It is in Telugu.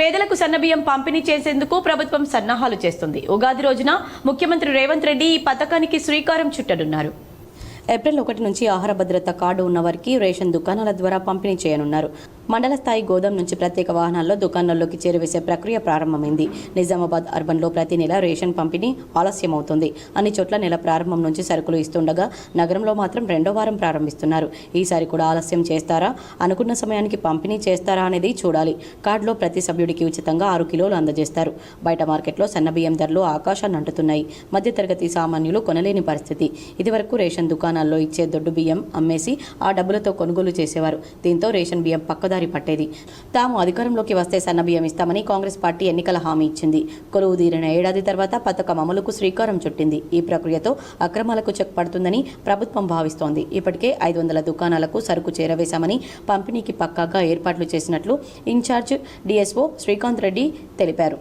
పేదలకు సన్నబియ్యం పంపిణీ చేసేందుకు ప్రభుత్వం సన్నాహాలు చేస్తుంది. ఉగాది రోజున ముఖ్యమంత్రి రేవంత్ రెడ్డి ఈ పథకానికి శ్రీకారం చుట్టనున్నారు. ఏప్రిల్ 1 నుంచి ఆహార భద్రత కార్డు ఉన్నవారికి రేషన్ దుకాణాల ద్వారా పంపిణీ చేయనున్నారు. మండల స్థాయి గోదాం నుంచి ప్రత్యేక వాహనాల్లో దుకాణాల్లోకి చేరవేసే ప్రక్రియ ప్రారంభమైంది. నిజామాబాద్ అర్బన్లో ప్రతి నెల రేషన్ పంపిణీ ఆలస్యమవుతుంది. అన్ని చోట్ల నెల ప్రారంభం నుంచి సరుకులు ఇస్తుండగా నగరంలో మాత్రం 2వ వారం ప్రారంభిస్తున్నారు. ఈసారి కూడా ఆలస్యం చేస్తారా, అనుకున్న సమయానికి పంపిణీ చేస్తారా అనేది చూడాలి. కార్డులో ప్రతి సభ్యుడికి ఉచితంగా 6 కిలోలు అందజేస్తారు. బయట మార్కెట్లో సన్నబియ్యం ధరలు ఆకాశాన్ని అంటుతున్నాయి. మధ్యతరగతి సామాన్యులు కొనలేని పరిస్థితి. ఇదివరకు రేషన్ దుకాణాల్లో ఇచ్చే దొడ్డు బియ్యం అమ్మేసి ఆ డబ్బులతో కొనుగోలు చేసేవారు. దీంతో రేషన్ బియ్యం పక్కదారి పట్టేది. తాము అధికారంలోకి వస్తే సన్నబియ్యం ఇస్తామని కాంగ్రెస్ పార్టీ ఎన్నికల హామీ ఇచ్చింది. కొలువు తీరిన ఏడాది తర్వాత పథకం అమలుకు శ్రీకారం చుట్టింది. ఈ ప్రక్రియతో అక్రమాలకు చెక్ పడుతుందని ప్రభుత్వం భావిస్తోంది. ఇప్పటికే 500 దుకాణాలకు సరుకు చేరవేశామని, పంపిణీకి పక్కాగా ఏర్పాట్లు చేసినట్లు ఇన్ఛార్జ్ డిఎస్ఓ శ్రీకాంత్ రెడ్డి తెలిపారు.